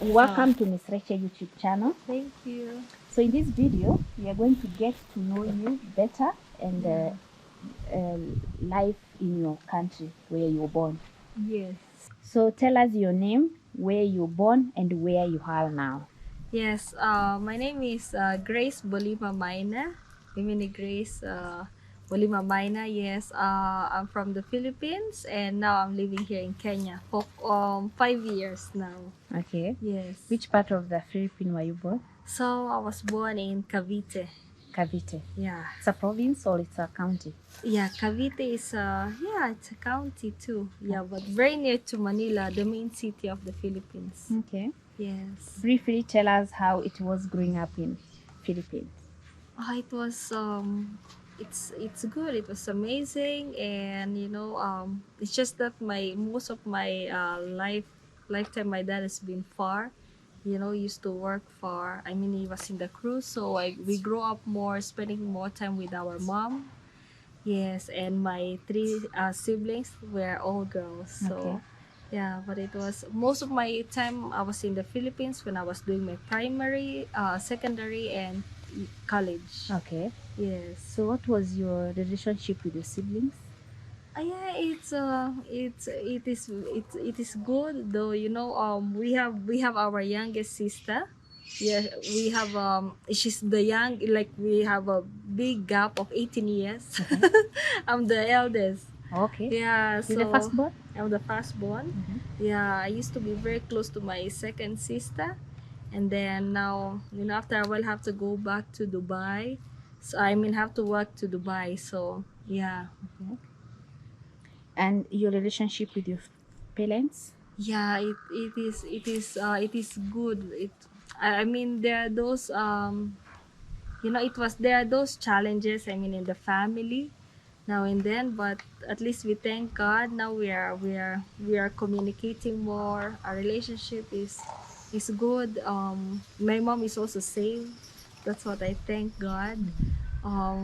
Welcome to Miss Rachel YouTube channel. Thank you. So in this video, we are going to get to know you better and uh, life in your country where you were born. Yes. So tell us your name, where you were born, and where you are now. Yes. My name is Grace Bolima Maina. I mean Grace Bolima Maina. Yes. I'm from the Philippines and now I'm living here in Kenya for 5 years now. Okay. Yes. Which part of the Philippines were you born? So I was born in Cavite. Cavite. Yeah. It's a province or it's a county? Yeah, Cavite is it's a county too. Yeah, but very near to Manila, the main city of the Philippines. Okay. Yes. Briefly tell us how it was growing up in Philippines. It was it's good. It was amazing, and it's just that my most of my lifetime my dad has been far. Used to work far. I mean, he was in the cruise, so we grew up more spending more time with our mom. Yes, and my three siblings were all girls. Okay. So yeah, but it was most of my time I was in the Philippines when I was doing my primary, secondary, and college. Okay. Yes. So what was your relationship with your siblings? Yeah, it is good though. We have our youngest sister. Yeah, we have she's the young, like we have a big gap of 18 years. Okay. I'm the eldest. Okay. Yeah, You're the so firstborn? I'm the firstborn. Yeah, I used to be very close to my second sister, and then now, after I will have to go back to Dubai. So I mean, have to work to Dubai. So yeah, Okay. And your relationship with your parents? yeah, it is good. I mean, there are those there are those challenges. I mean, in the family now and then, but at least we thank God now we are communicating more. Our relationship is good. My mom is also safe. That's what I thank God.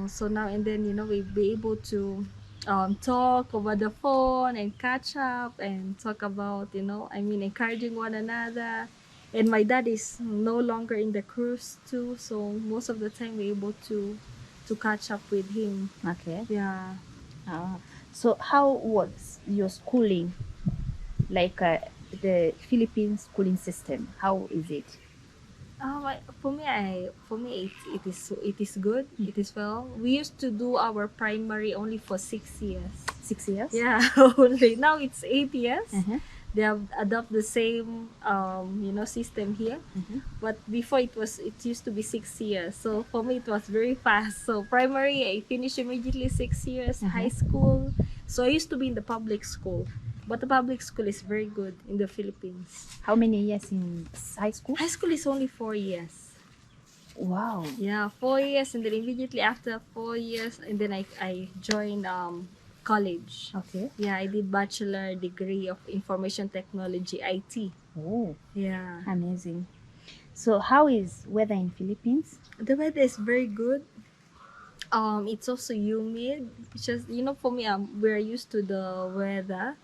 So now and then, we'll be able to talk over the phone and catch up and talk about, I mean, encouraging one another. And my dad is no longer in the cruise too, so most of the time we're able to catch up with him. Okay. Yeah. Uh, so how was your schooling? Like the Philippine schooling system, how is it? For me, it is good. It is well. We used to do our primary only for 6 years. 6 years? Yeah, only now it's 8 years. Uh-huh. They have adopt the same system here. But before it used to be 6 years. So for me it was very fast. So primary I finished immediately 6 years. High school. So I used to be in the public school. But the public school is very good in the Philippines. How many years in high school? High school is only 4 years. Wow. Yeah, 4 years, and then immediately after 4 years, and then I joined college. Okay. Yeah, I did bachelor degree of information technology IT. Oh, Yeah, amazing. So how is weather in Philippines? the weather is very good. It's also humid. It's just, for me, we're used to the weather.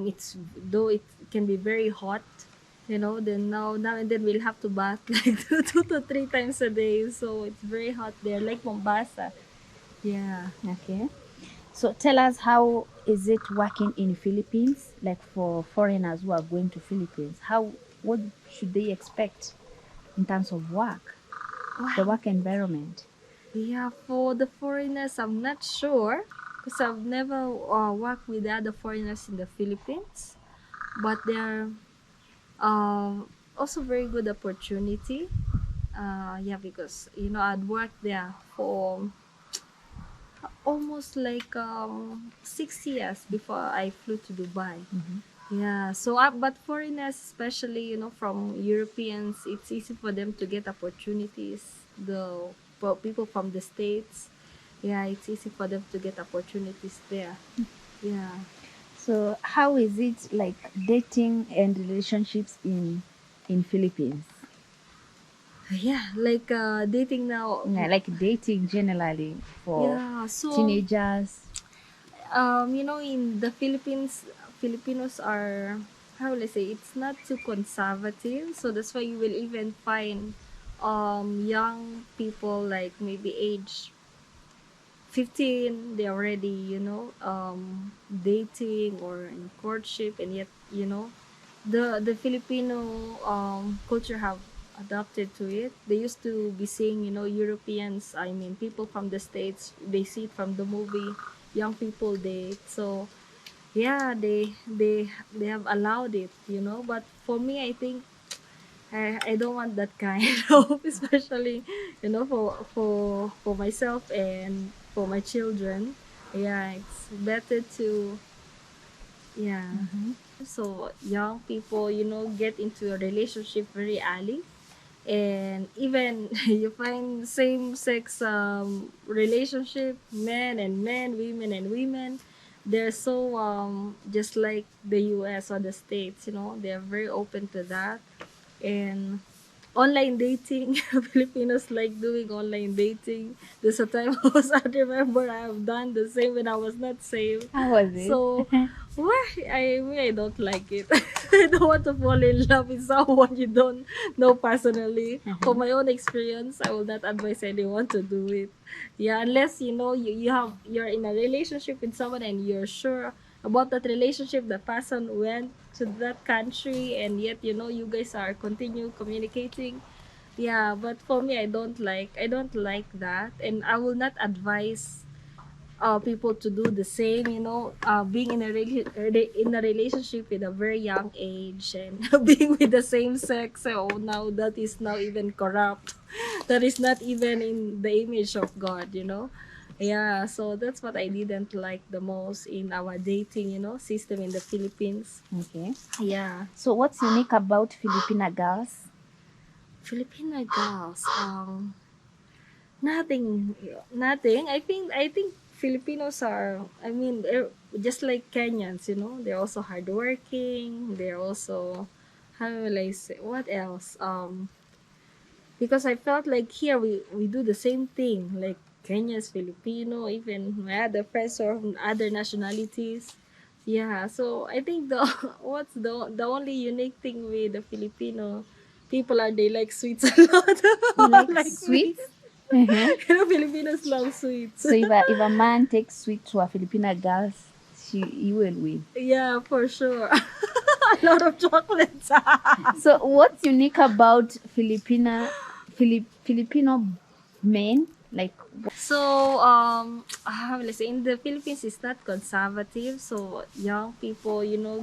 It's though it can be very hot. Then now and then we'll have to bath like two to three times a day. So it's very hot there, like Mombasa. Yeah. Okay. So tell us, how is it working in Philippines? Like for foreigners who are going to Philippines, what should they expect in terms of work, the Wow. work environment? Yeah, for the foreigners, I'm not sure because I've never worked with other foreigners in the Philippines. But they're also very good opportunity. Yeah, because I'd worked there for almost like 6 years before I flew to Dubai. Yeah, so but foreigners, especially from Europeans, it's easy for them to get opportunities. For people from the States, yeah, it's easy for them to get opportunities there. Yeah. So how is it like dating and relationships in Philippines? Yeah, like dating now. Yeah, like dating generally for Yeah, so teenagers. in the Philippines, Filipinos are how will I say, it's not too conservative. So that's why you will even find young people like maybe age 15, they already, dating or in courtship, and yet, the Filipino culture have adapted to it. They used to be seeing, Europeans, I mean people from the States, they see it from the movie, young people date. So yeah, they have allowed it, but for me, I think I don't want that kind of, especially, for myself and for my children. Yeah, it's better to, yeah. Mm-hmm. So young people, get into a relationship very early, and even you find same sex relationship, men and men, women and women. They're so just like the US or the States, they're very open to that. And online dating, Filipinos like doing online dating. There's a time I remember I have done the same when I was not saved. How was it? So, why I don't like it. I don't want to fall in love with someone you don't know personally. For Uh-huh. my own experience, I will not advise anyone to do it. Yeah, unless you're in a relationship with someone and you're sure about that relationship, the person went to that country, and yet you guys are continue communicating. Yeah, but for me, I don't like that, and I will not advise people to do the same, being in a relationship with a very young age, and being with the same sex. So now that is now even corrupt. That is not even in the image of God, Yeah, so that's what I didn't like the most in our dating, system in the Philippines. Okay. Yeah. So what's unique about Filipina girls? Filipino girls, nothing. I think Filipinos are, I mean, just like Kenyans, they're also hardworking. They're also, how will I say, what else? Because I felt like here we do the same thing, like Kenyans, Filipino, even my other friends are from other nationalities. Yeah, so I think the what's the only unique thing with the Filipino people are they like sweets a lot, You like like me. sweets? Uh-huh. Filipinos love sweets. So if a man takes sweet to a Filipina girls, you will win. Yeah, for sure. A lot of chocolates. So what's unique about Filipino men? Like So, how will I say, in the Philippines, it's not conservative. So, young people,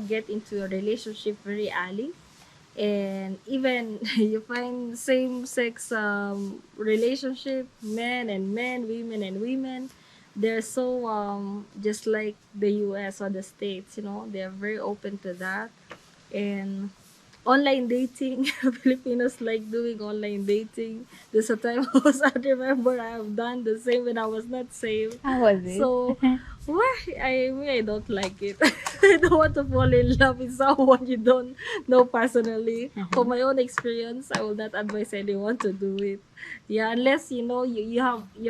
get into a relationship very early. And even you find same sex relationship, men and men, women and women. They're so just like the US or the States, they're very open to that. And online dating, Filipinos like doing online dating. There's a time I remember I have done the same when I was not saved. how was it? So why I don't like it. I don't want to fall in love with someone you don't know personally. For Uh-huh. my own experience, I will not advise anyone to do it. Yeah, unless you're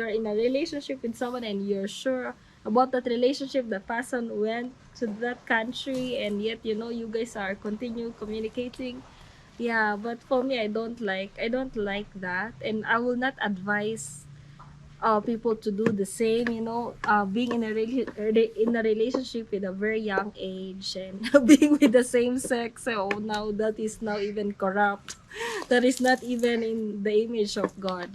in a relationship with someone and you're sure about that relationship, the person went to that country, and yet you guys are continue communicating. Yeah, but for me, I don't like that, and I will not advise people to do the same, being in a relationship with a very young age, and being with the same sex. So now that is now even corrupt. That is not even in the image of God,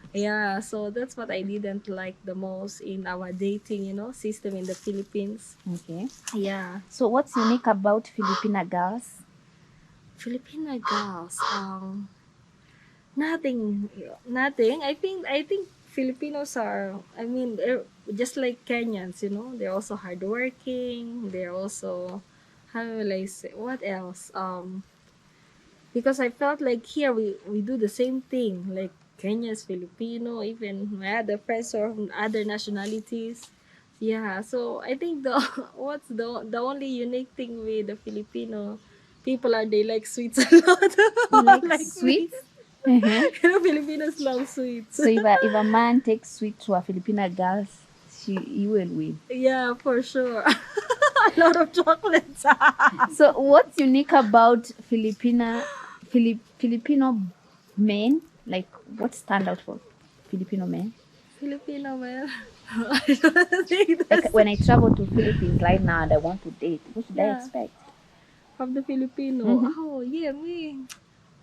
Yeah, so that's what I didn't like the most in our dating, system in the Philippines. Okay. Yeah. So what's unique about Filipina girls? Filipino girls, nothing. I think Filipinos are, I mean, just like Kenyans, they're also hardworking. They're also, how will I say, what else? Because I felt like here we do the same thing, like Kenyans, Filipino, even my other friends are from other nationalities. Yeah, so I think the what's the only unique thing with the Filipino people are they like sweets a lot, You like like me. sweets? Uh-huh. Filipinos love sweets. So if a man takes sweet to a Filipina girls, you will win. Yeah, for sure. A lot of chocolates. So what's unique about Filipino men? Like what stand out for Filipino men? Filipino man. I don't think Like that's when I travel to Philippines right now and I want to date, what should I yeah. expect? From the Filipino. Mm-hmm. Oh yeah, me.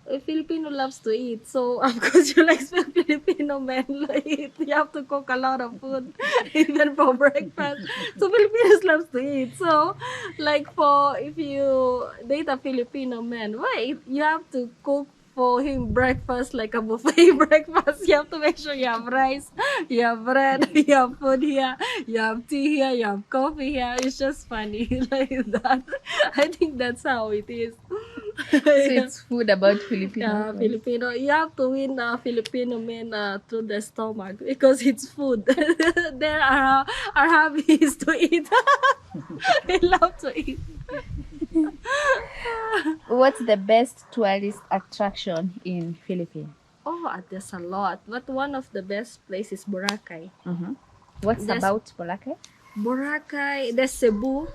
A Filipino loves to eat, so of course you like Filipino men eat. You have to cook a lot of food, even for breakfast. So Filipinos loves to eat. So, like for if you date a Filipino man, why you have to cook for him breakfast like a buffet breakfast. You have to make sure you have rice, you have bread, you have food here, you have tea here, you have coffee here. It's just funny like that. I think that's how it is. So it's food about Filipino men. Filipino, you have to win Filipino men through the stomach because it's food. There are our hobby is to eat. They love to eat. What's the best tourist attraction in Philippines? Oh, there's a lot. But one of the best places is Boracay. Mm-hmm. What's There's about Boracay? Boracay, there's Cebu.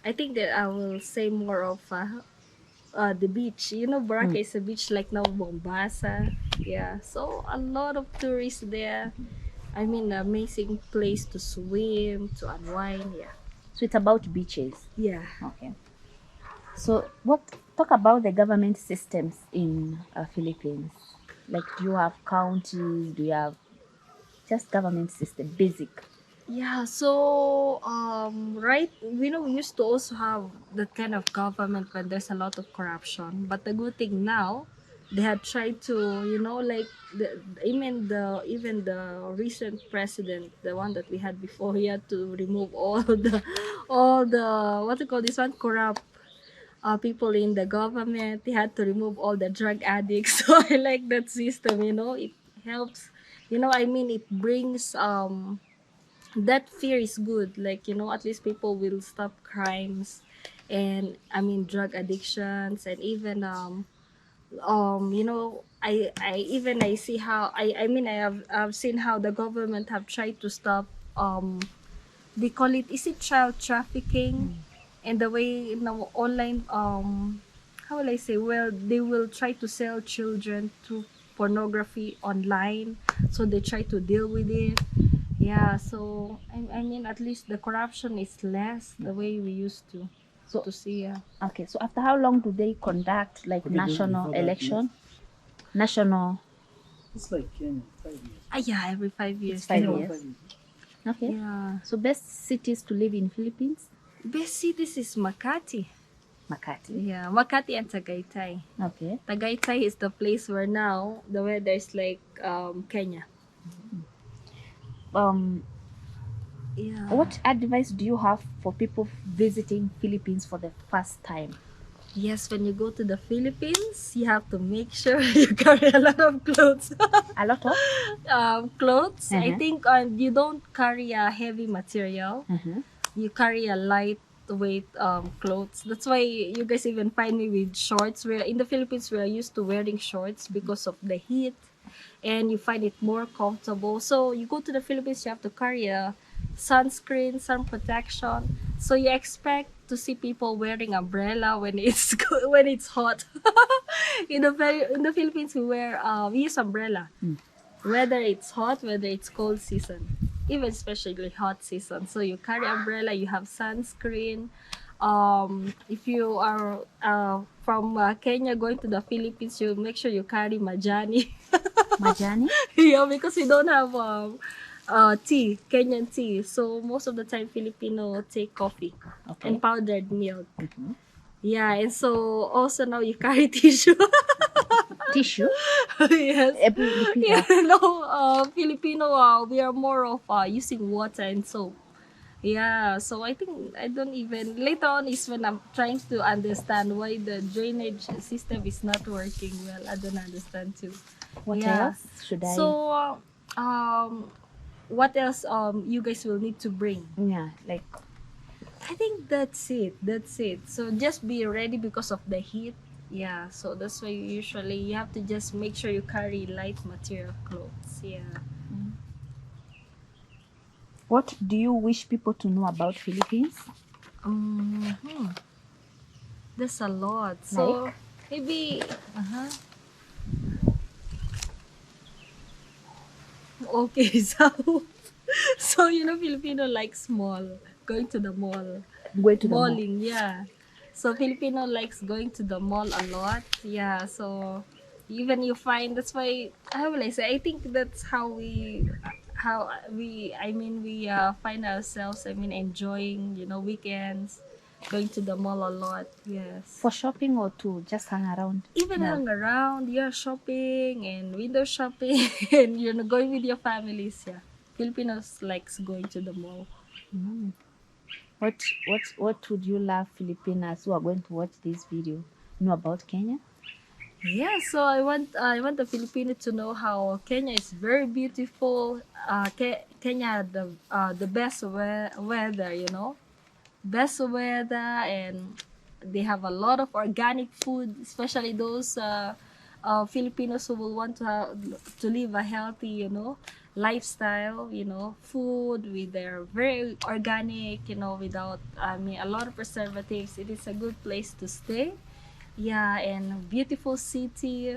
I think that I will say more of the beach. You know, Mm. Boracay is a beach like now Mombasa. Yeah, so a lot of tourists there. I mean, amazing place to swim, to unwind. Yeah. So it's about beaches. Yeah. Okay. So what talk about the government systems in Philippines? Like do you have counties? Do you have just government system basic? Yeah, so right, we used to also have that kind of government when there's a lot of corruption. But the good thing now, they have tried to, like even the recent president, the one that we had before, he had to remove all the what do you call this one, corrupt people in the government. They had to remove all the drug addicts. So I like that system. It helps. I mean, it brings that fear is good, like at least people will stop crimes, and I mean drug addictions, and even I see how I mean I've seen how the government have tried to stop they call it, is it child trafficking, and the way online how will I say, well, they will try to sell children through pornography online, so they try to deal with it. Yeah, so I mean at least the corruption is less the way we used So to see. okay, so after how long do they conduct like What they do national before that, election? National it's like Kenya, 5 years. Yeah, every 5 years. It's 5 years. 5 years. Okay. Yeah. So best cities to live in Philippines? Best cities is Makati. Makati. Yeah, Makati and Tagaytay. Okay. Tagaytay is the place where now the weather is like Kenya. Um Yeah. what advice do you have for people visiting Philippines for the first time? Yes, when you go to the Philippines, you have to make sure you carry a lot of clothes. A lot of Clothes. I Mhm. think you don't carry a heavy material. Mhm. You carry a lightweight clothes. That's why you guys even find me with shorts. Where in the Philippines we are used to wearing shorts because of the heat, and you find it more comfortable. So you go to the Philippines, you have to carry a sunscreen, sun protection. So you expect to see people wearing umbrella when it's when it's hot. In the Philippines, we use umbrella, whether it's hot, whether it's cold season, even especially hot season. So you carry umbrella, you have sunscreen. If you are from Kenya going to the Philippines, you make sure you carry majani. Majani? Yeah, because we don't have tea, Kenyan tea. So most of the time, Filipino take coffee Okay. and powdered milk. Mhm. Yeah, and so also now you carry tissue. Tissue? Yes. Repeat Yeah, that. no, Filipino, we are more of using water and soap. Yeah, so I think I don't even, later on is when I'm trying to understand why the drainage system is not working well. I don't understand too. What Yeah. else should I? So, what else you guys will need to bring? Yeah, like I think that's it. That's it. So just be ready because of the heat. Yeah, so that's why usually you have to just make sure you carry light material clothes. Yeah. What do you wish people to know about Philippines? Hmm. There's a lot. Like, So maybe okay, so Filipino likes mall, going to the mall. going to the mall. Malling, yeah. So Filipino likes going to the mall a lot. Yeah, so even you find that's why how will I say? I think that's how we find ourselves. I mean enjoying weekends, going to the mall a lot. Yes. For shopping or to just hang around Even mall? hang around, yeah, shopping and window shopping, and going with your families. Yeah, Filipinos likes going to the mall. Mm. What would you love Filipinas who are going to watch this video know about Kenya? Yeah, so I want the Filipino to know how Kenya is very beautiful. Kenya the best weather, best weather, and they have a lot of organic food, especially those Filipinos who will want to live a healthy, lifestyle, food with their very organic, without a lot of preservatives. It is a good place to stay. Yeah, and beautiful city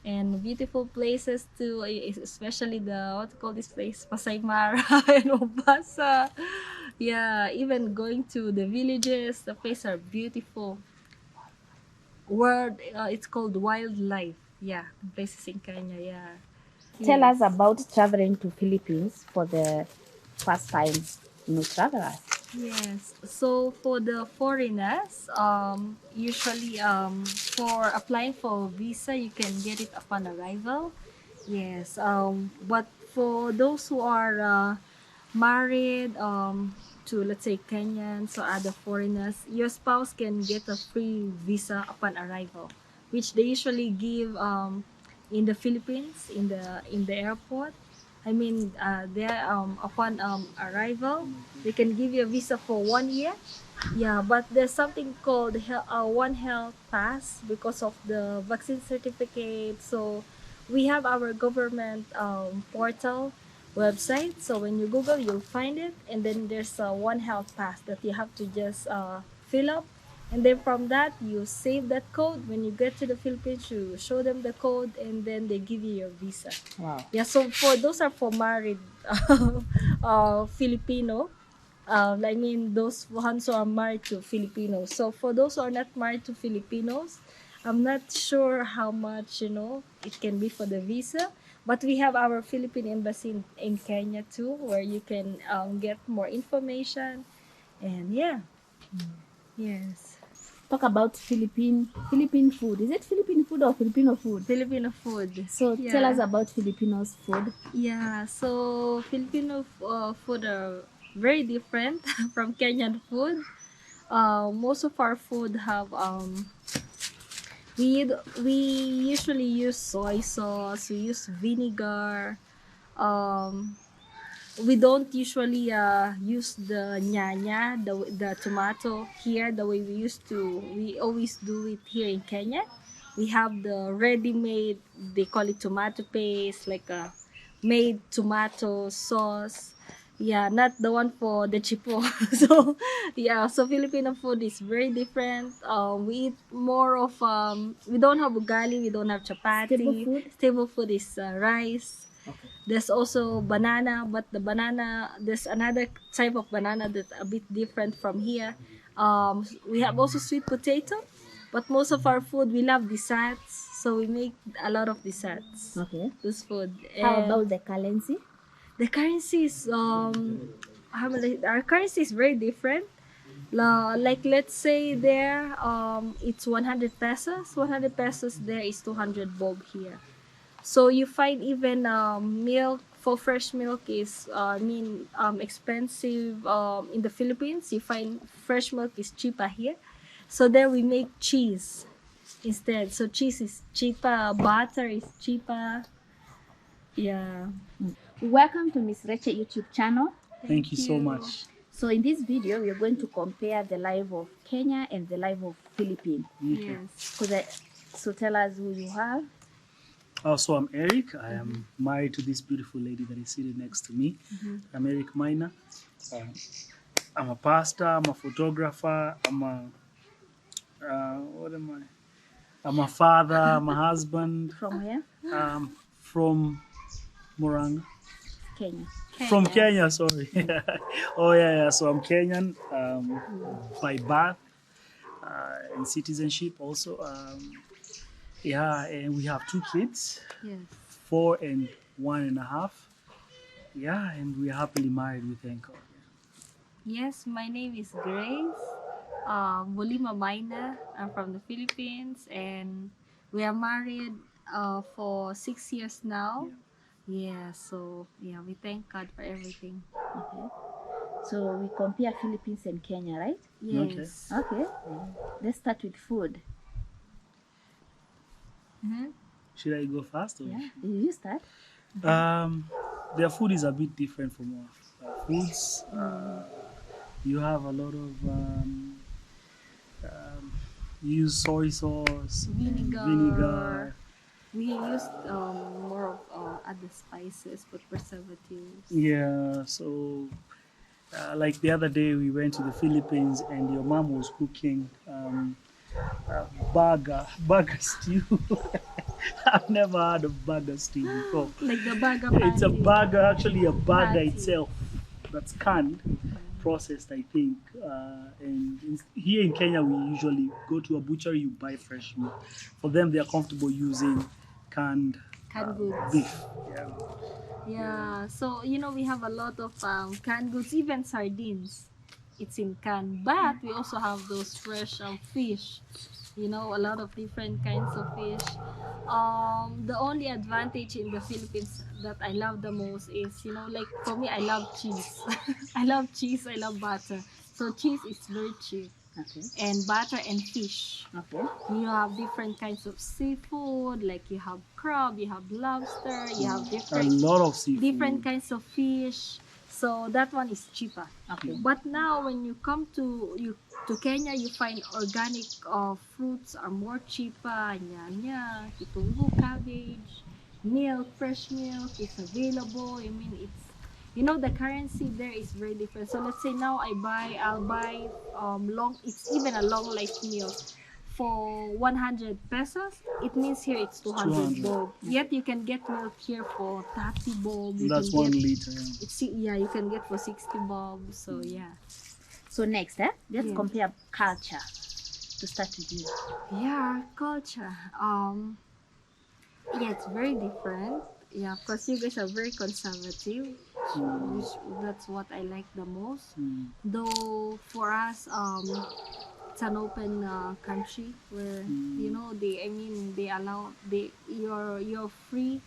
and beautiful places too, especially the what to call this place, Pasay Mara and Obasa. Yeah, even going to the villages, the places are beautiful. Word, it's called wildlife. Yeah, the places in Kenya. Yeah. Tell us Yes. about traveling to Philippines for the first time, travelers. Yes. So for the foreigners, usually for applying for visa, you can get it upon arrival. Yes. But for those who are married to let's say Kenyans or other foreigners, your spouse can get a free visa upon arrival, which they usually give in the Philippines in the airport. I mean, there upon arrival, they can give you a visa for 1 year. Yeah, but there's something called One Health Pass because of the vaccine certificate. So we have our government portal website. So when you Google, you'll find it, and then there's a One Health Pass that you have to just fill up, and then from that you save that code. When you get to the Philippines, you show them the code, and then they give you your visa. Wow. Yeah, so for those are for married Filipino. Those ones who are married to Filipinos. So for those who are not married to Filipinos, I'm not sure how much it can be for the visa. But we have our Philippine embassy in Kenya too, where you can get more information. And yeah, yes, Talk about Philippine food. Is it Philippine food or Filipino food? Filipino food. So tell us Yeah. about Filipinos food. Yeah, so Filipino food are very different from Kenyan food. Most of our food have we usually use soy sauce, we use vinegar. Um, we don't usually use the nyanya, the tomato here the way we used to. We always do it here in Kenya. We have the ready-made, they call it tomato paste, like a made tomato sauce. Yeah, not the one for the chipo. So yeah, so Filipino food is very different. We eat more of we don't have ugali, we don't have Stable chapati. food. Stable food is rice. Okay. There's also banana, but there's another type of banana that's a bit different from here. We have also sweet potato, but most of our food, we love desserts, so we make a lot of desserts. Okay. This food. How And about the currency? the currency is, our currency is very different. Like let's say there, it's 100 pesos. 100 pesos there is 200 bob here. So you find even milk for fresh milk is expensive in the Philippines. You find fresh milk is cheaper here. So there we make cheese instead. So cheese is cheaper, butter is cheaper. Yeah. Welcome to Miss Reche YouTube channel. Thank you so much. So in this video, we are going to compare the life of Kenya and the life of Philippines. Okay. Yes. So tell us who you are. So I'm Eric. I am married to this beautiful lady that is sitting next to me. I'm Eric Miner. Uh, I'm a pastor. I'm a photographer. What am I? I'm a father. I'm a husband. From where? From Moranga. Kenya. From Kenya. Kenya, sorry. Oh yeah, yeah. So I'm Kenyan by birth and citizenship also. Yeah, and we have two kids, Yes. 4 and 1.5. Yeah, and we're happily married. We thank God. Yes, my name is Grace. Molima Maina. I'm from the Philippines, and we are married for 6 years now. Yeah. Yeah, so yeah, we thank God for everything. Okay. So we compare Philippines and Kenya, right? Okay. Yes. Okay. Let's start with food. Mm-hmm. Should I go first or? Yeah. You start. Um, their food is a bit different from our foods. You have a lot of you use soy sauce, and Vinegar. vinegar. We used more of other spices, but preservatives. Yeah, so like the other day we went to the Philippines and your mom was cooking burger stew. I've never heard of burger stew before. Like the burger It's a patty. burger, actually a burger Patty. itself that's canned, processed, I think. Here in Kenya, we usually go to a butchery, you buy fresh meat. For them, they are comfortable using canned Canned goods. beef. Yeah. Yeah, so we have a lot of canned goods, even sardines. It's in can, but we also have those fresh fish. A lot of different kinds of fish. The only advantage in the Philippines that I love the most is, like for me, I love cheese. I love cheese. I love butter. So cheese is very cheap, Okay. and butter and fish. Okay. You have different kinds of seafood, like you have crab, you have lobster, you have A lot of seafood. different kinds of fish. So that one is cheaper. Okay. But now when you come to Kenya, you find organic fruits are more cheaper. Nyanya, kitungu, cabbage, milk, fresh milk is available. I mean, the currency there is very different. So let's say now I'll buy it's even a long life milk for 100 pesos. It means here it's 200 200. bob. Yet you can get milk here for 30 bob. You That's can 1 liter. yeah, you can get for 60 bob. So yeah. So next, let's Yes. compare culture. To start with you. Yeah, culture. Yeah, it's very different. Yeah, because you guys are very conservative, which that's what I like the most. Though for us, it's an open country where they allow you're free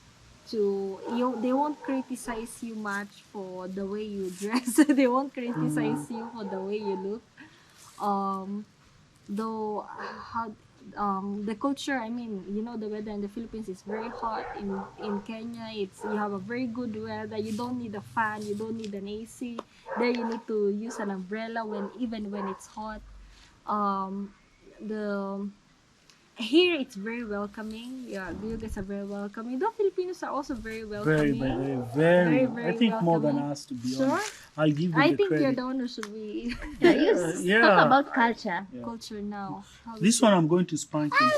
to they won't criticize you much for the way you dress. They won't criticize you for the way you look. Um, though how the culture, I mean, the weather in the Philippines is very hot. In Kenya, it's you have a very good weather. You don't need a fan, you don't need an AC. There you need to use an umbrella even when it's hot. The Here it's very welcoming. Yeah, you guys are very welcoming. The Filipinos are also very Very, welcoming. very, Very, very. very I think more than welcoming. us, to be Sure. honest. I'll give them I the think you're credit. the one who should be Yeah, you yeah. talk about culture. culture now. How This is one it? I'm going to spank him.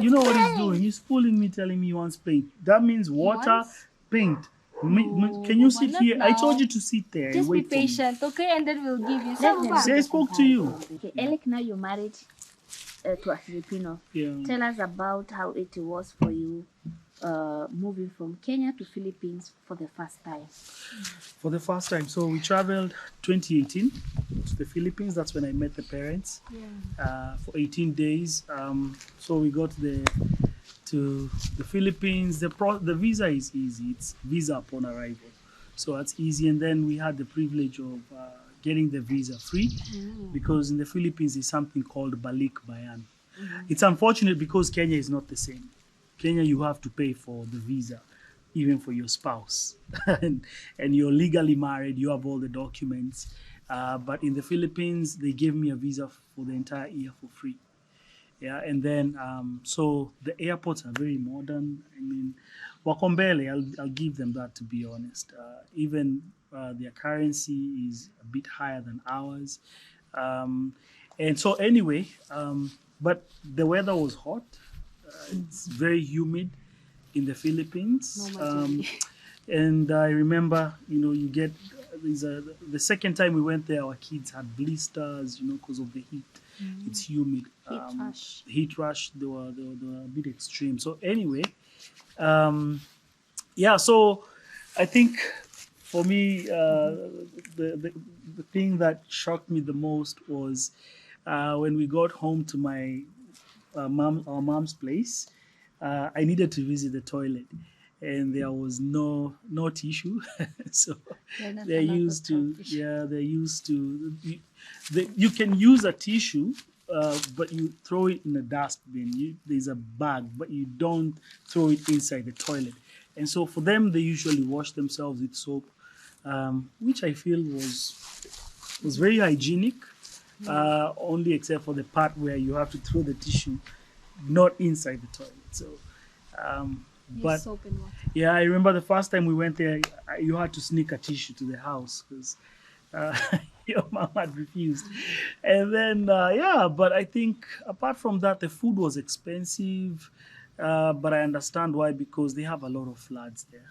You know what he's doing? He's fooling me, telling me he wants paint. That means water, wants? paint. No, Can you Baba, sit not here? I told now. you to sit there and Just be wait for me. patient, okay? And then we'll give you Let some them back. See, I do the spoke to you. comparison. Okay, Alec, now you're married to a Filipino. Yeah. Tell us about how it was for you moving from Kenya to Philippines for the first time. For the first time. So we traveled 2018 to the Philippines. That's when I met the parents Yeah. for 18 days. So we got to the Philippines. The visa is easy. It's visa upon arrival. So that's easy. And then we had the privilege of getting the visa free because in the Philippines there's something called Balik Bayan. It's unfortunate because Kenya is not the same. Kenya, you have to pay for the visa, even for your spouse. and you're legally married, you have all the documents. But in the Philippines, they gave me a visa for the entire year for free. Yeah, and then so the airports are very modern. I mean, Wakombele, I'll give them that, to be honest. Even their currency is a bit higher than ours. Um, and so anyway, but the weather was hot. It's very humid in the Philippines. Normally. And I remember, you get the second time we went there, our kids had blisters, because of the heat. It's humid. Heat rush. Heat rush. They were a bit extreme. So anyway, yeah. So I think for me, the thing that shocked me the most was when we got home to our mom's place. I needed to visit the toilet, and there was no tissue. So They're not they're allowed used to, throw yeah, they're used to. You can use a tissue, but you throw it in a dustbin. There's a bag, but you don't throw it inside the toilet. And so for them, they usually wash themselves with soap, which I feel was very hygienic. Only except for the part where you have to throw the tissue not inside the toilet. So, Use but soap and water. yeah, I remember the first time we went there, you had to sneak a tissue to the house because uh, your mom had refused. And then, yeah, but I think apart from that, the food was expensive. But I understand why, because they have a lot of floods there.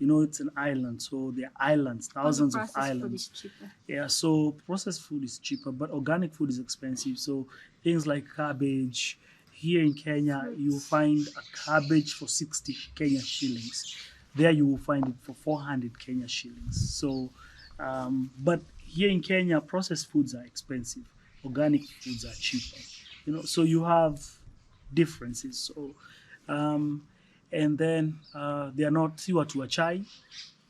It's an island, so there are islands, All the thousands of processed food islands. is cheaper. Yeah, so processed food is cheaper, but organic food is expensive. So things like cabbage, here in Kenya, you will find a cabbage for 60 Kenya shillings. There you will find it for 400 Kenya shillings. So, but here in Kenya, processed foods are expensive. Organic foods are cheaper. So you have differences. So, and then they are not siwa to a chai.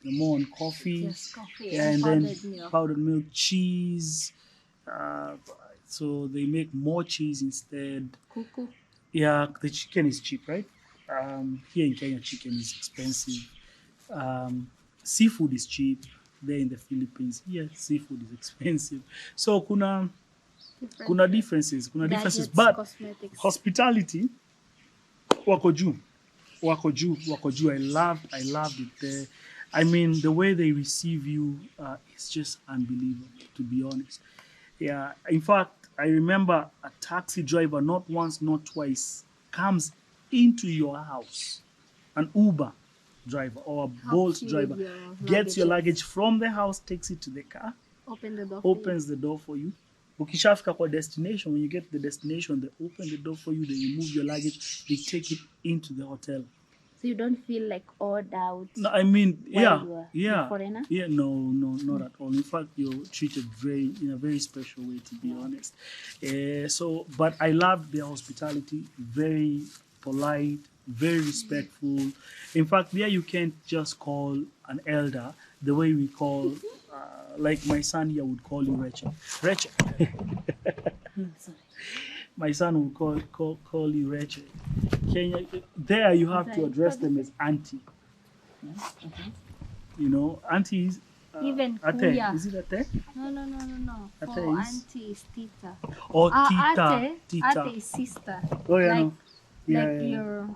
They're more on coffee. Yes, coffee Yeah, and and then powdered milk. powdered milk, cheese. Uh, so they make more cheese instead. Kuku. Yeah, the chicken is cheap, right? Here in Kenya, chicken is expensive. Seafood is cheap. There in the Philippines, here seafood is expensive. So kuna differences, Gadgets, but cosmetics. hospitality wako juu, wako juu. I loved it there. I mean, the way they receive you is just unbelievable, to be honest. Yeah, in fact, I remember a taxi driver, not once, not twice, comes into your house. An Uber driver or a Bolt Helps you driver with your gets your luggages. luggage from the house, takes it to the car, Open the door. for you. opens the door for you. Ukishafika kwa destination, when you get to the destination, they open the door for you, they remove your luggage, they take it into the hotel. So you don't feel like odd out. No, I mean, While yeah, you are yeah, a foreigner? yeah. No, not at all. In fact, you're treated in a very special way, to be honest. So, but I love their hospitality. Very polite, very respectful. In fact, there you can't just call an elder the way we call, like my son here would call you Reche. Reche. Sorry. My son would call you Reche. Kenya, there you have to address them as auntie. Auntie is Even ate. kuya. Is it ate? No. Ate For is- auntie is tita. Or tita. Ate, Tita. ate is sister. Oh yeah, like no. Yeah, like yeah. your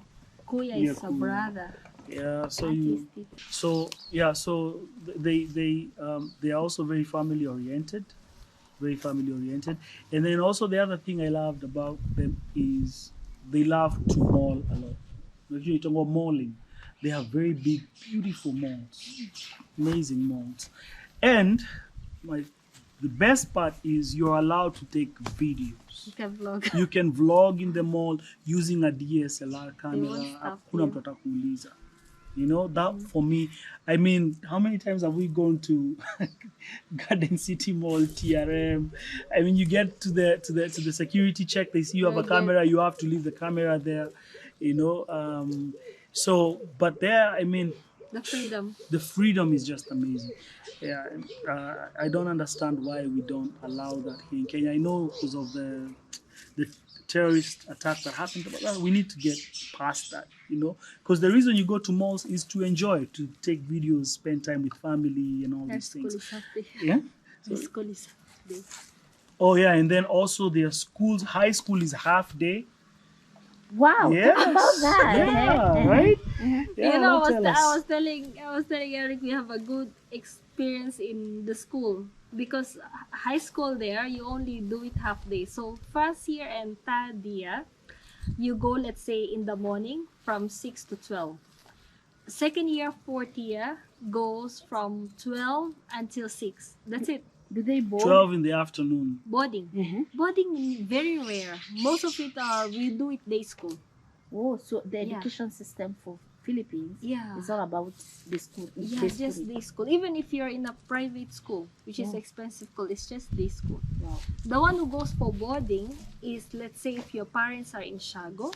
kuya Your is a kuya. brother. Yeah, so Auntie you is tita. so they are also very family oriented, and then also the other thing I loved about them is they love to mall a lot. If you talk about malling, they have very big, beautiful malls, amazing malls, and the best part is you're allowed to take videos. You can vlog. You can vlog in the mall using a DSLR camera. won't stop Hakuna you. mtu atakuuliza. That for me, I mean, how many times have we gone to Garden City Mall, TRM? I mean, you get to the security check, they see you have a Yeah. camera, you have to leave the camera there, so, but there, I mean, The freedom. the freedom is just amazing. Yeah, I don't understand why we don't allow that here in Kenya. I know because of the terrorist attack that happened, but we need to get past that, because the reason you go to malls is to enjoy, to take videos, spend time with family, and all Our these school things. is happy. Yeah. Our school is happy. Oh yeah, and then also their schools, high school is half day. Wow, talk about Yes. that. Yeah, right? Yeah, You know, what tell us? I was telling Eric we have a good experience in the school because high school there you only do it half day. So first year and third year, you go let's say in the morning from 6 to 12. Second year, fourth year goes from 12 until 6. That's it. Do they board? 12 in the afternoon. Boarding. Boarding very rare. Most of it are we do it day school. Oh, so the Yeah. education system for Philippines Yeah. is all about the school. Yeah, day just schooling. day school. Even if you're in a private school, which is Yeah. expensive school, it's just day school. Wow. The one who goes for boarding is let's say if your parents are in Shago,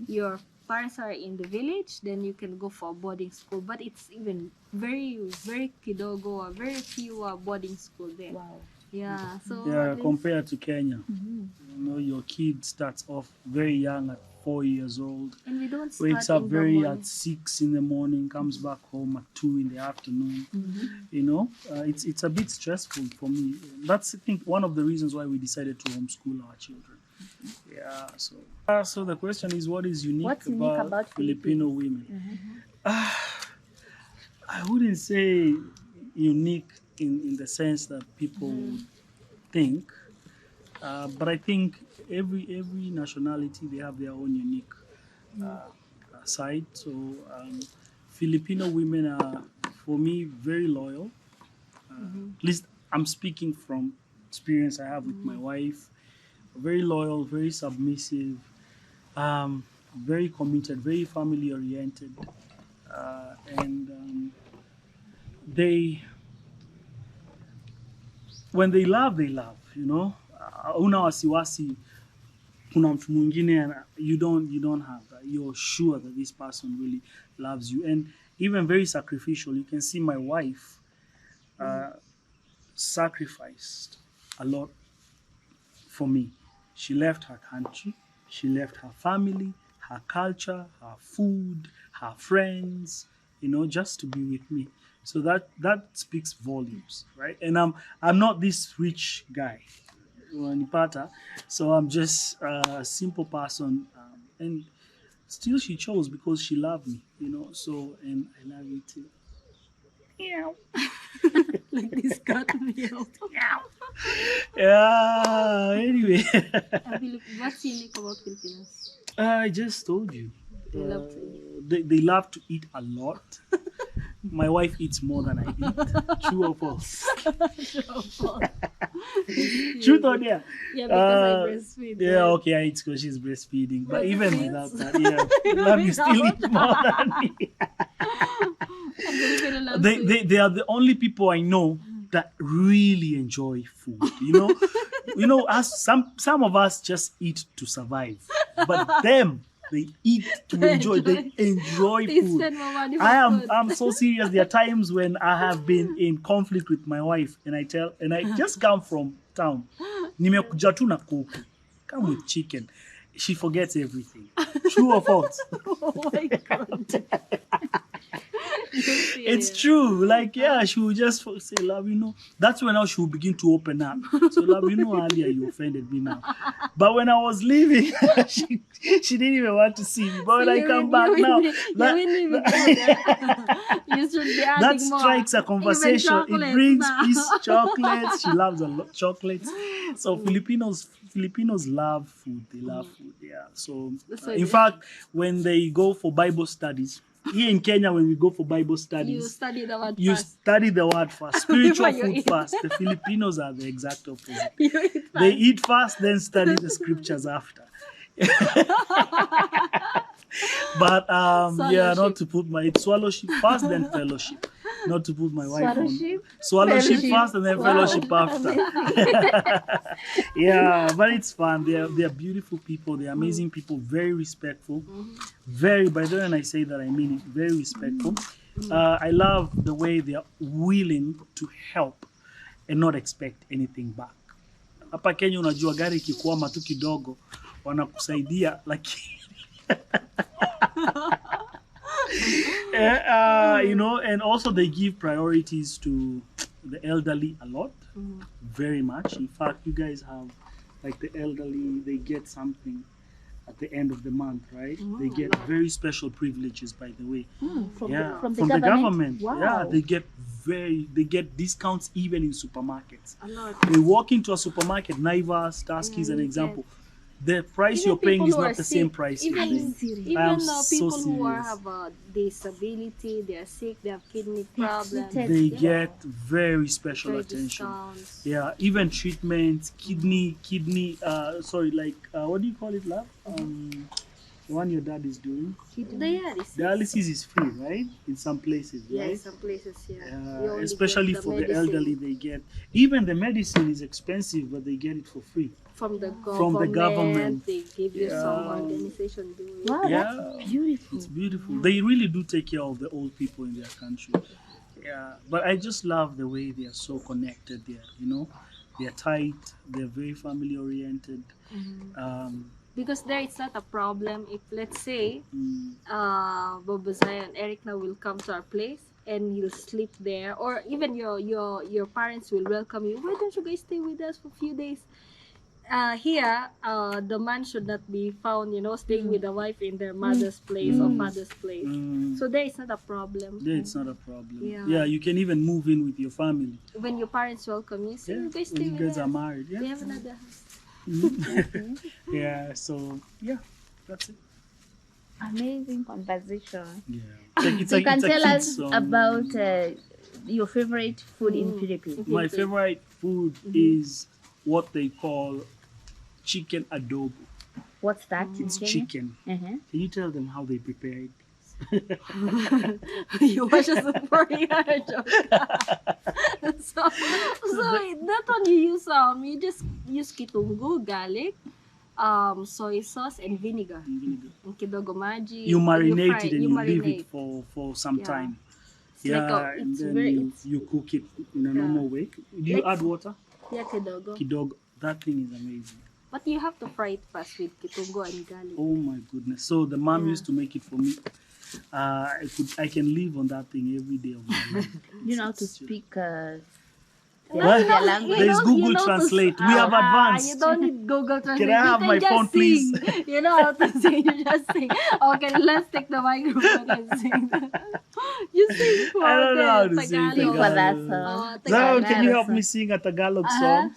your parents are in the village, then you can go for a boarding school. But it's even very, very kidogo, very few boarding school there. Wow. Yeah, so Yeah, at least- compared to Kenya. You know, your kid starts off very young at 4 years old, and we don't start wakes up in very the morning. at 6 in the morning, comes back home at 2 in the afternoon. You know, it's a bit stressful for me. That's, I think, one of the reasons why we decided to homeschool our children. Yeah, so the question is, what is unique, What's unique about Filipino women? I wouldn't say unique in the sense that people think, but I think every nationality, they have their own unique side. So Filipino women are, for me, very loyal. At least I'm speaking from experience I have with my wife. Very loyal, very submissive, very committed, very family oriented, and they, when they love, you know. Una wasiwasi kuna mtu mwingine you don't have that. You're sure that this person really loves you, and even very sacrificial. You can see my wife sacrificed a lot for me. She left her country, she left her family, her culture, her food, her friends, you know, just to be with me. So that speaks volumes, right? And I'm not this rich guy, unanipata. So I'm just a simple person, and still she chose because she loved me, you know. So, and I love you too. Like this got me out. Yeah. Anyway, What's unique about Filipinos? I just told you. They love to eat. They love to eat a lot. My wife eats more than I eat. True or false? Truth or dare? Yeah, because I breastfeed. Yeah, right? okay, I eat because she's breastfeeding. But even without that, yeah, love you still eat more than me. And Filipino loves to eat. They are the only people I know that really enjoy food. You know, us some of us just eat to survive, but them, they eat to enjoy. They enjoy They food. spend more money for food. I'm so serious. There are times when I have been in conflict with my wife, and I just come from town. Nimekuja tu na kuku. Come with chicken. She forgets everything. True or false? Oh my god. It's true. Like, yeah, she will just say, love, you know. That's when now she will begin to open up. So, love, you know, earlier you offended me now. But when I was leaving, she didn't even want to see me. But when I come back now, you should be adding that more. strikes a conversation. It Even brings chocolates peace, chocolates. She loves a lot chocolates. So Filipinos love food. They love food. Yeah. So in fact, when they go for Bible studies, here in Kenya, when we go for Bible You studies, study the word you first. study the word first. Spiritual Before you food eat. first. The Filipinos are the exact opposite. You eat first. They eat first, then study the scriptures after. But yeah, not to put it's swallowship first, then fellowship. Not to put my wife on. Swallowship Fellowship. first, and then Wow. fellowship after. Yeah, but it's fun. They are beautiful people. They're amazing people. Very respectful. Very. By the way, when I say that, I mean it. Very respectful. I love the way they are willing to help and not expect anything back. Hapa Kenya unajua gari ikikwama tu kidogo wanakusaidia lakini you know, and also they give priorities to the elderly a lot, very much. In fact, you guys have like the elderly, they get something at the end of the month, right? They a get lot. very special privileges, by the way. From Yeah, from the from the government. government. Yeah, Wow. they get discounts even in supermarkets. A lot. They walk into a supermarket, Naivas, Tasky is an you example. The price Even you're paying people is who are not the same sick, price Are you you're even paying. serious? I am even so people who are serious. have a disability, they are sick, they have kidney They are problems. treated. They Yeah. get very special Very attention. discounts. Yeah, even treatments, kidney, sorry, like, what do you call it, love? The one your dad is doing. Dialysis. Dialysis is free, right? In some places, Yeah, right? some places, yeah. You only Especially get the for the medicine elderly, they get, even the medicine is expensive, but they get it for free from the from the government. They give you some Yeah. organization do it. Wow, Yeah, that's beautiful. it's beautiful. They really do take care of the old people in their country. Yeah, but I just love the way they are so connected there. They're tight. They're very family oriented. Um, Because there it's not a problem if, let's say, mm, Babazay and Eric now will come to our place and he'll sleep there, or even your parents will welcome you. Why don't you guys stay with us for a few days? Here, the man should not be found, staying with the wife in their mother's place or father's place. mm, So there is not a problem. yeah, it's not a problem. Yeah. Yeah, you can even move in with your family. When your parents welcome you, say, Yeah, you guys when stay you with guys us. are married. We Yeah, have another house. yeah. So yeah, that's it. Amazing conversation. Yeah, So you can it's a tell kid's us song. about your favorite food in Philippines. My favorite food is what they call chicken adobo. What's that? It's in Kenya? chicken. Uh-huh. Can you tell them how they prepare it? You watch a super joke. So that one you just use kitungu, garlic, soy sauce and vinegar. And kidogo maji. You marinate fry it and you leave marinate. it for some Yeah. time. It's like And it's then very you cook it in a normal way. Do you Like- add water? yeah, kidogo. Kidog, that thing is amazing. But you have to fry it first with kitungo and garlic. Oh my goodness! So the mom Yeah. used to make it for me. I can live on that thing every day of my life. You know how to speak What? their language. There's Google Translate. We have advanced. You don't need Google Translate. Can I have you my just phone, sing. please? You know how to sing. You just sing. Okay, let's take the microphone and sing. You sing for I don't know how to them, sing Sing for that Tagalog. song. Now, can you Tagalog help song. me sing a Tagalog song?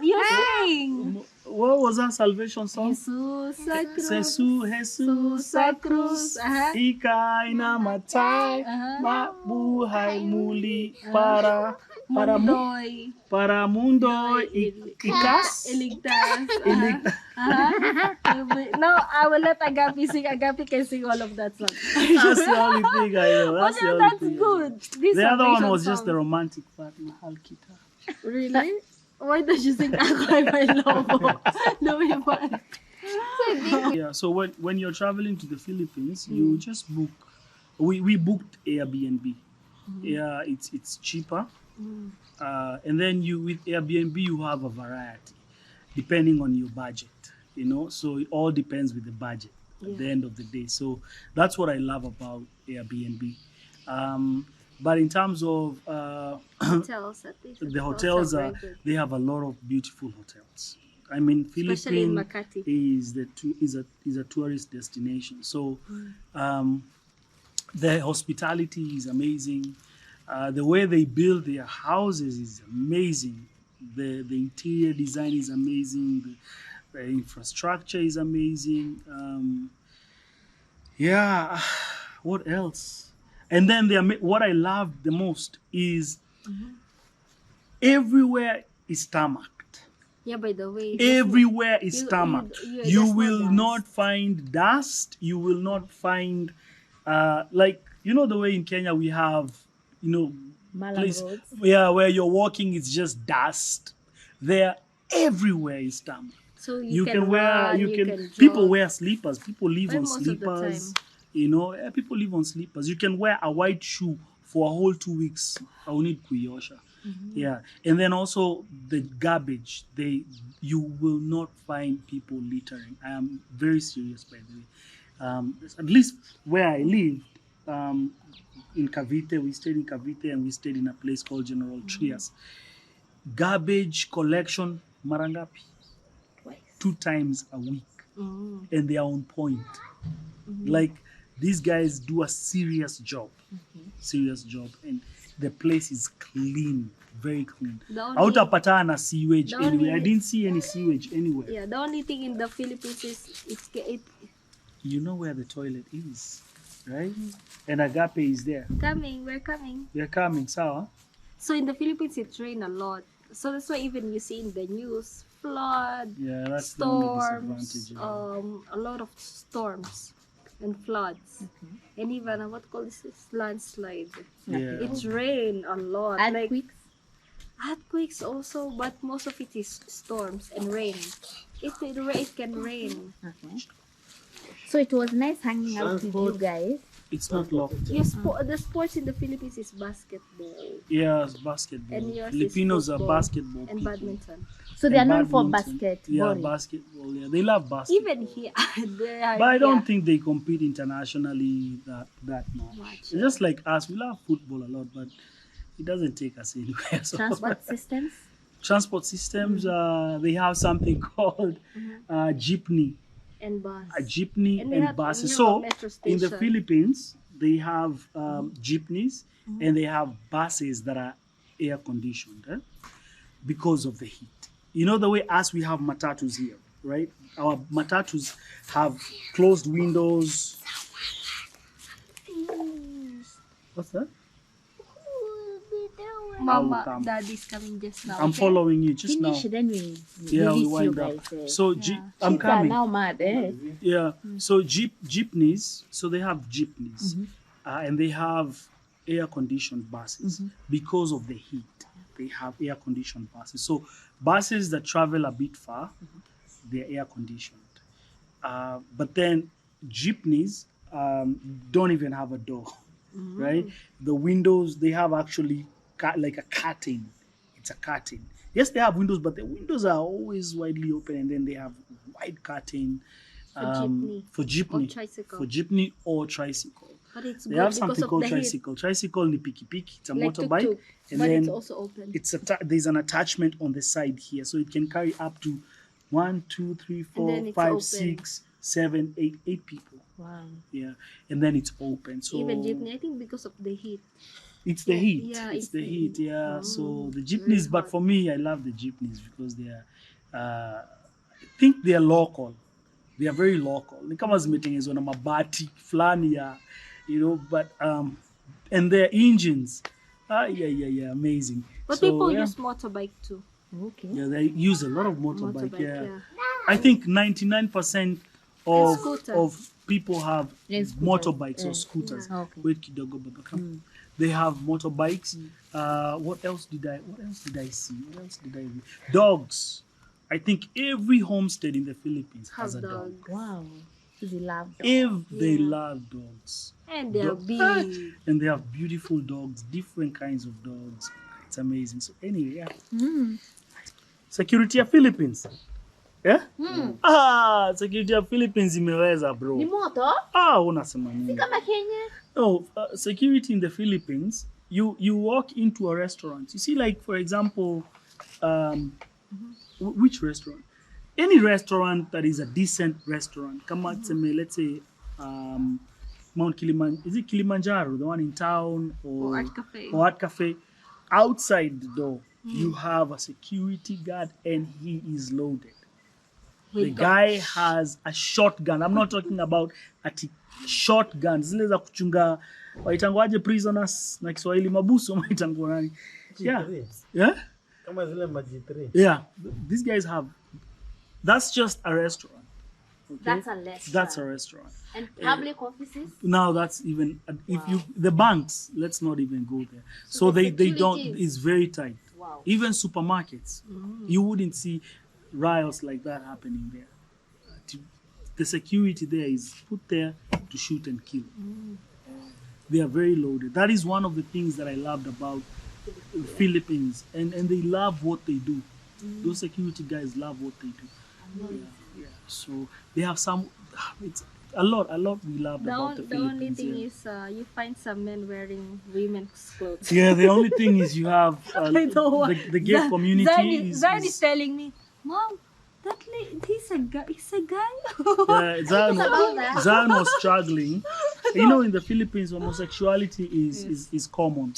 You sing. What was that salvation song? Jesus sa cruz. Jesus sa cruz, ika'y namatay, Aha. mabuhay muli para Mundoy. para mundo ikas. Iligtas. Iligtas. No, I will let Agapi sing. Agapi can sing all of that song. That's the only thing I know. Oh, That's the yeah, only that's thing I know. good. This The other one salvation was just song. the romantic part. Mahal kita. Really? Why don't you sing Ako ay may lobo? Lumipan. Yeah, so when you're traveling to the Philippines, you just book. We booked Airbnb. Yeah, it's cheaper. And then with Airbnb you have a variety depending on your budget. So it all depends with the budget at the end of the day. So that's what I love about Airbnb. But in terms of Hotels, at least. the hotels, very good. they have a lot of beautiful hotels. I mean, Especially in Philippines Makati. is a tourist destination. So the hospitality is amazing. The way they build their houses is amazing. The interior design is amazing. The infrastructure is amazing. Yeah, what else? And then what I love the most is everywhere is tarmacked. Yeah, by the way. Everywhere is you- tarmacked. you- You there's no will dust. not find dust. You will not find, like, the way in Kenya we have, Malam place, roads. yeah, where you're walking, it's just dust. There, everywhere is tarmac. So You can can wear, run, you can. jog. People wear sleepers. People live Well, on most of the sleepers. time. People live on sleepers. You can wear a white shoe for a whole 2 weeks. I will need kuyosha. Yeah, and then also the garbage. You will not find people littering. I am very serious, by the way. At least where I live, in Cavite. We stayed in Cavite and we stayed in a place called General Trias. Garbage collection, Marangapi, Twice. 2 times a week. Mm. And they are on point. Like, these guys do a serious job. Serious job. And the place is clean. Very clean. The only- Hautapatana sewage the anywhere. I only- didn't see any sewage anywhere. Yeah, the only thing in the Philippines is it You know where the toilet is, right? And Agape is there. coming. We're coming. We are coming, sawa? So in the Philippines, it rain a lot. So that's why even you see in the news, flood, Yeah, that's the only storms, disadvantage. a lot of storms and floods, and even what call this landslide. Yeah. It's rain a lot, like Earthquakes. earthquakes also, but most of it is storms and rain. It can rain. Okay. So it was nice hanging out with you Transport. guys. It's not locked. Yes, the sports in the Philippines is basketball Yeah, it's basketball. And yours is Filipinos are football basketball and people. badminton. So they are And known for badminton. basketball. Yeah, basketball. Yeah, they love basketball. Even here, they are But I don't here. think they compete internationally that much. Much, It's just like us. We love football a lot, but it doesn't take us anywhere. So Transport systems. transport systems, they have something called jeepney. and bus. A jeepney And they and have- buses. we have a So metro in the station. Philippines, they have jeepneys and they have buses that are air conditioned because of the heat. You know the way us we have matatus here, right? Our matatus have closed windows. What's that? Mama, come. daddy's coming just now. I'm okay? following you just Finish, now. then we Yeah, we release you wind guys. up. So Yeah. I'm Kids are coming. now mad, eh? Yeah. So jeepneys. So they have jeepneys, and they have air conditioned buses because of the heat. They have air conditioned buses. So buses that travel a bit far, they're air conditioned. But then jeepneys don't even have a door, right? The windows they have actually like a curtain. It's a curtain. Yes, they have windows, but the windows are always widely open, and then they have wide curtain jeepney for jeepney, or tricycle. for jeepney or tricycle. But it's They good have because something of called the heat. tricycle. Tricycle ni piki. It's a Like motorbike, tuk-tuk, and but then it's also open. there's an attachment on the side here, so it can carry up to 1, 2, 3, 4, then it's 5, open. 6, 7, 8, 8 people. Wow. Yeah, and then it's open. So Even jeepney, I think because of the heat. it's the Yeah, heat. yeah, it's it's the the heat. heat. Yeah. Oh, So the very jeepneys, but hot. for me, I love the jeepneys because they are. I think they are local. They are very local. Ni kama zimetengenezwa na mabati fulani ya, but and their engines. Yeah, amazing. But So, people yeah. use motorbike too. Okay. Yeah, they use a lot of motorbike. Motorbike, yeah. I think 99% of scooter. people have And scooters, motorbikes yeah. or scooters. Yeah. Okay. Wait, kidogo, baba, come. They have motorbikes. What else did I see? What else did I read? Dogs. I think every homestead in the Philippines has a Have dog. dogs. Wow. So they love dogs. If they Yeah. love dogs. And they're Dog- big. And they have beautiful dogs, different kinds of dogs. It's amazing. So anyway, yeah. Security ya Philippines. Yeah? Security ya Philippines imeweza, bro. Ni moto? Unasema nini? Kama Kenya? No, security in the Philippines, you walk into a restaurant. You see, like, for example, which restaurant? Any restaurant that is a decent restaurant. Kama tuseme, let's say, Mount Kilimanjaro. Is it Kilimanjaro, the one in town? Or Art Cafe. Or Art Cafe. Outside the door, you have a security guard and he is loaded. The With guy has a shotgun. I'm not talking about a shotgun. Zile za kuchunga waitangwaje prisoners na Kiswahili mabusu waitangwa nani? Yeah. G3. Yeah? Kama zile maji3. Yeah. These guys have. That's just a restaurant. Okay? That's a restaurant. That's a restaurant. And public offices? Now that's even if you the banks. Let's not even go there. So the they don't. security It's very tight. Wow. Even supermarkets, you wouldn't see riots like that happening there. The security there is put there to shoot and kill. They are very loaded. That is one of the things that I loved about the Philippines, and they love what they do. Those security guys love what they do. Yeah. So they have some. a lot we loved The, about the the only Philippines. thing Yeah. is you find some men wearing women's clothes. Yeah, the only thing is you have I don't want. the gay community Zan is telling me, Mom, he's a guy. He's a guy. yeah, about that. Zion was struggling. You know, in the Philippines, homosexuality is common.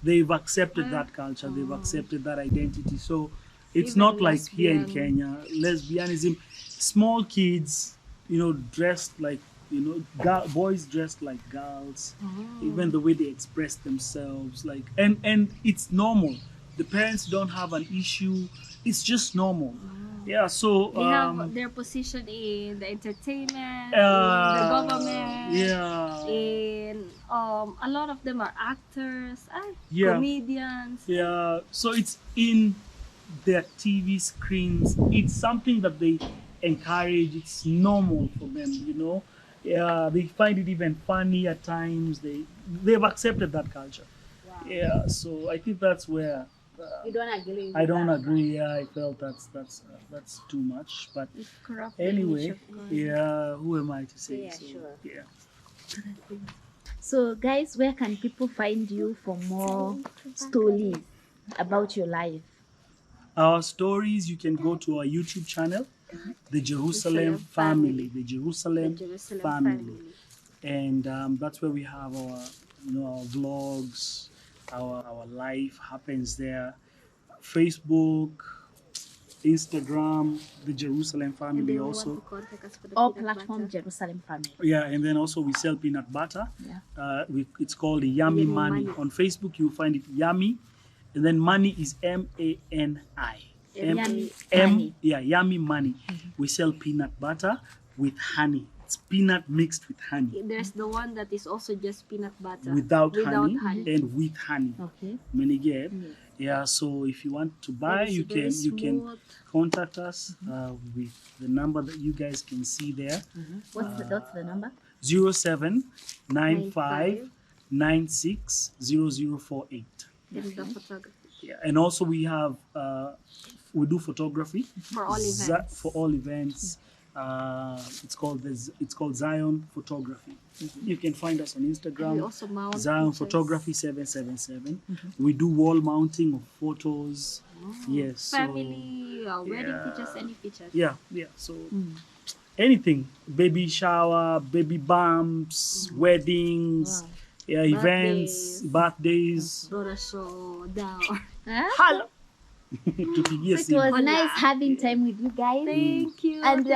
They've accepted that culture. They've accepted that identity. So it's Even not like here in lesbian. Kenya. Lesbianism, small kids, you know, dressed like, you know, boys dressed like girls. Even the way they express themselves, like, and it's normal. The parents don't have an issue. It's just normal. Yeah. So They have their position in the entertainment, in the government, yeah. in a lot of them are actors, Yeah. comedians. Yeah, so it's in their TV screens. It's something that they encourage. It's normal for them, you know. Yeah, they find it even funny at times. They've accepted that culture. Yeah, so I think that's where You don't agree? I don't agree. Yeah, I felt that's too much. But It's corrupt the image anyway, of God. yeah, who am I to say? Yeah, so, sure. Yeah. So, guys, where can people find you for more stories about your life? Our stories, you can go to our YouTube channel, The Jerusalem Family. The Jerusalem, Jerusalem Family. And that's where we have our, you know, our vlogs, our life happens there. Facebook, Instagram, The Jerusalem Family also. All platform Jerusalem Family. Yeah, and then also we sell peanut butter. Yeah. It's called the Yummy Yummy Money. Money. On Facebook, you'll find it Yummy, and then money is MANI. Yummy Money. Yeah, Yummy Money. We sell peanut butter with honey. It's peanut mixed with honey, There's the one that is also just peanut butter without honey, honey. and with honey. Okay. Menige. Yes. Yeah, so if you want to buy, It's you very can smooth. contact us with the number that you guys can see there. What's the number? 0795 960048. In the photography Yeah, and also we have we do photography for all events. For all events. It's called Zion Photography. You can find us on We Instagram, also mount Zion pictures. Photography 777. We do wall mounting of photos. Yes, so Family, wedding yeah. pictures, any pictures. yeah. So anything, baby shower, baby bumps, weddings, Wow. yeah, events, birthdays. Rora show down. Hello. Tupigie So it simu. was nice having time with you guys. Thank you. And Thank